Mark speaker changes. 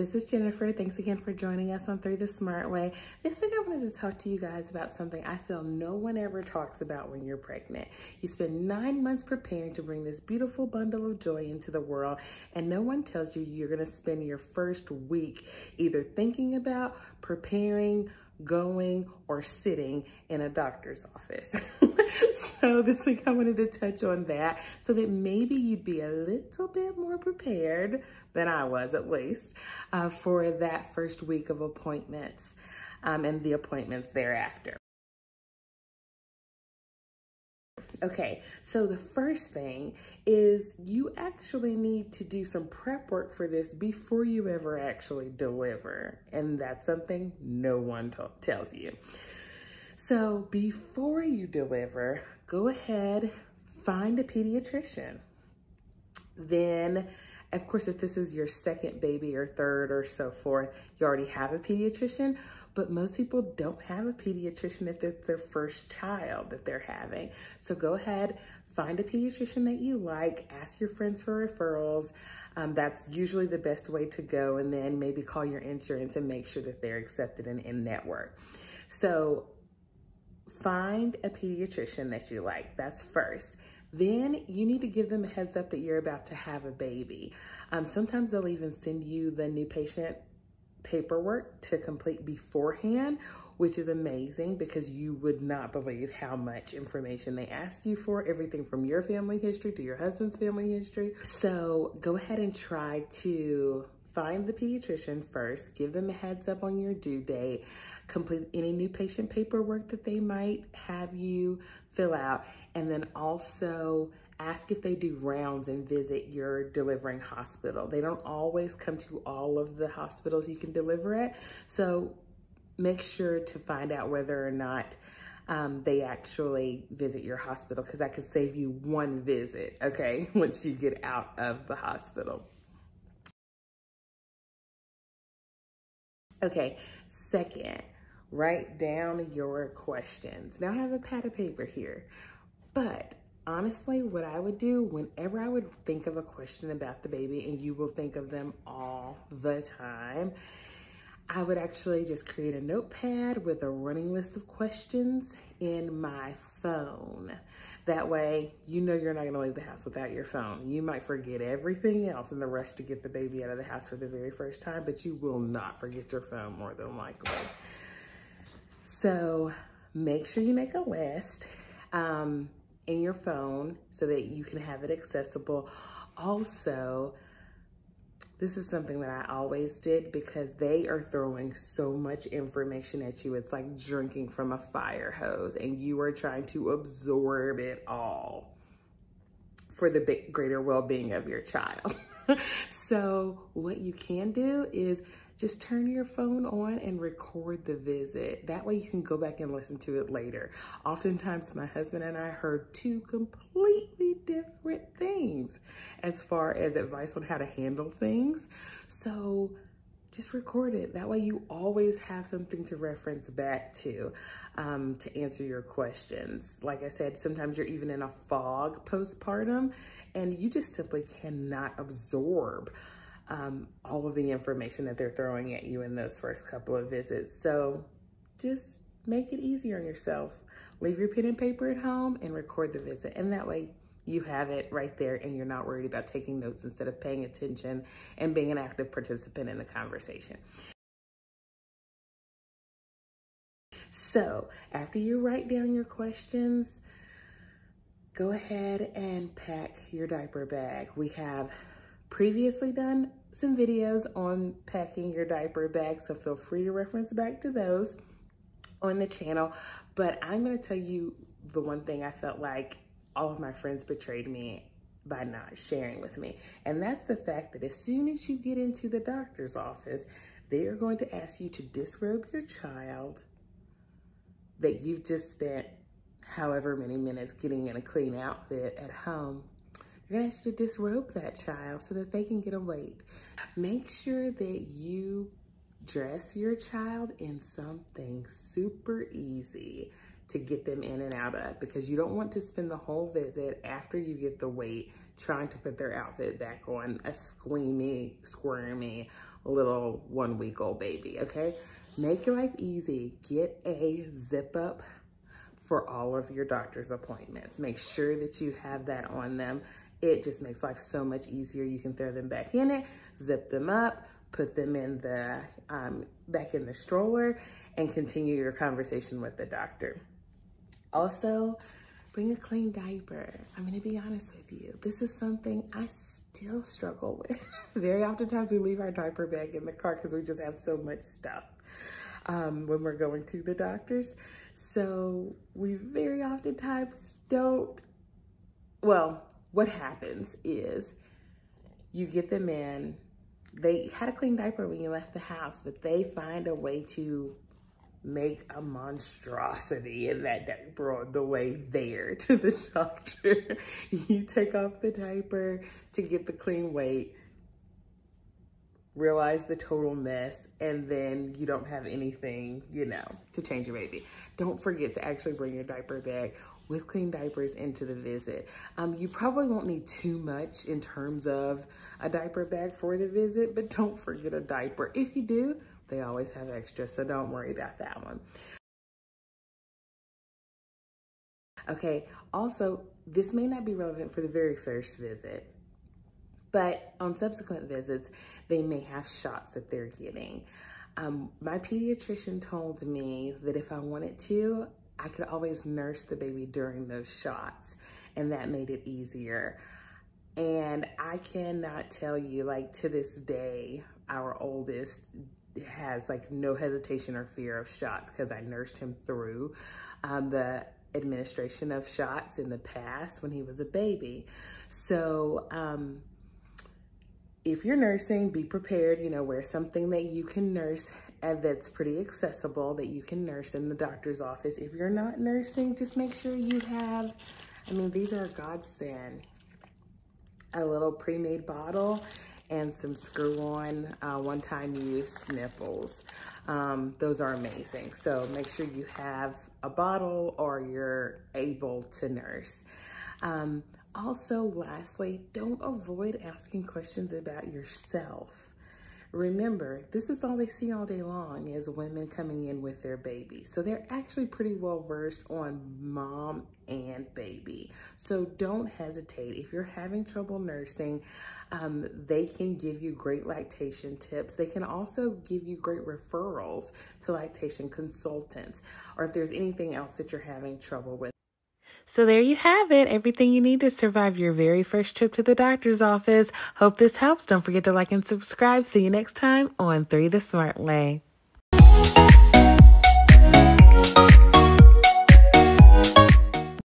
Speaker 1: This is Jennifer. Thanks again for joining us on Through the Smart Way. This week I wanted to talk to you guys about something I feel no one ever talks about when you're pregnant. You spend 9 months preparing to bring this beautiful bundle of joy into the world, and no one tells you you're going to spend your first week either thinking about, preparing, going, or sitting in a doctor's office. So this week I wanted to touch on that so that maybe you'd be a little bit more prepared than I was, at least, for that first week of appointments and the appointments thereafter. Okay, so the first thing is you actually need to do some prep work for this before you ever actually deliver. And that's something no one tells you. So before you deliver, go ahead, find a pediatrician. Then, of course, if this is your second baby or third or so forth, you already have a pediatrician. But most people don't have a pediatrician if it's their first child that they're having. So go ahead, find a pediatrician that you like, ask your friends for referrals. That's usually the best way to go. And then maybe call your insurance and make sure that they're accepted and in network. So find a pediatrician that you like. That's first. Then you need to give them a heads up that you're about to have a baby. Sometimes they'll even send you the new patient paperwork to complete beforehand, which is amazing because you would not believe how much information they ask you for, everything from your family history to your husband's family history. So go ahead and try to find the pediatrician first, give them a heads up on your due date, complete any new patient paperwork that they might have you fill out, and then also ask if they do rounds and visit your delivering hospital. They don't always come to all of the hospitals you can deliver at, so make sure to find out whether or not they actually visit your hospital, because that could save you one visit, okay, once you get out of the hospital. Okay, second, write down your questions. Now I have a pad of paper here, but honestly, what I would do whenever I would think of a question about the baby, and you will think of them all the time, I would actually just create a notepad with a running list of questions in my phone. That way, you know you're not gonna leave the house without your phone. You might forget everything else in the rush to get the baby out of the house for the very first time, but you will not forget your phone more than likely. So make sure you make a list in your phone so that you can have it accessible. Also, this is something that I always did because they are throwing so much information at you. It's like drinking from a fire hose, and you are trying to absorb it all for the greater well-being of your child. So what you can do is just turn your phone on and record the visit. That way you can go back and listen to it later. Oftentimes my husband and I heard two completely different things as far as advice on how to handle things. So just record it. That way you always have something to reference back to answer your questions. Like I said, sometimes you're even in a fog postpartum and you just simply cannot absorb all of the information that they're throwing at you in those first couple of visits. So just make it easy on yourself. Leave your pen and paper at home and record the visit. And that way you have it right there and you're not worried about taking notes instead of paying attention and being an active participant in the conversation. So after you write down your questions, go ahead and pack your diaper bag. We have previously done some videos on packing your diaper bag, so feel free to reference back to those on the channel. But I'm gonna tell you the one thing I felt like all of my friends betrayed me by not sharing with me. And that's the fact that as soon as you get into the doctor's office, they are going to ask you to disrobe your child that you've just spent however many minutes getting in a clean outfit at home. They're gonna ask you to disrobe that child so that they can get a weight. Make sure that you dress your child in something super easy to get them in and out of, because you don't want to spend the whole visit after you get the weight trying to put their outfit back on a squirmy little 1-week-old baby, okay? Make your life easy. Get a zip up for all of your doctor's appointments. Make sure that you have that on them. It just makes life so much easier. You can throw them back in it, zip them up, put them in the back in the stroller, and continue your conversation with the doctor. Also, bring a clean diaper. I'm gonna be honest with you. This is something I still struggle with. Very oftentimes we leave our diaper bag in the car because we just have so much stuff when we're going to the doctors. So we very oftentimes don't, well, what happens is you get them in, they had a clean diaper when you left the house, but they find a way to make a monstrosity in that diaper on the way there to the doctor. You take off the diaper to get the clean weight, realize the total mess, and then you don't have anything, you know, to change your baby. Don't forget to actually bring your diaper bag with clean diapers into the visit. You probably won't need too much in terms of a diaper bag for the visit, but don't forget a diaper. If you do, they always have extra, so don't worry about that one. Okay, also, this may not be relevant for the very first visit, but on subsequent visits, they may have shots that they're getting. My pediatrician told me that if I wanted to, I could always nurse the baby during those shots, and that made it easier. And I cannot tell you, like, to this day, our oldest has like no hesitation or fear of shots because I nursed him through the administration of shots in the past when he was a baby. So if you're nursing, be prepared, you know, wear something that you can nurse and that's pretty accessible, that you can nurse in the doctor's office. If you're not nursing, just make sure you have, I mean, these are a godsend. A little pre-made bottle and some screw-on one-time use nipples. Those are amazing. So make sure you have a bottle or you're able to nurse. Also, lastly, don't avoid asking questions about yourself. Remember, this is all they see all day long is women coming in with their babies. So they're actually pretty well versed on mom and baby. So don't hesitate. If you're having trouble nursing, they can give you great lactation tips. They can also give you great referrals to lactation consultants, or if there's anything else that you're having trouble with. So there you have it, everything you need to survive your very first trip to the doctor's office. Hope this helps. Don't forget to like and subscribe. See you next time on 3 the Smart Way.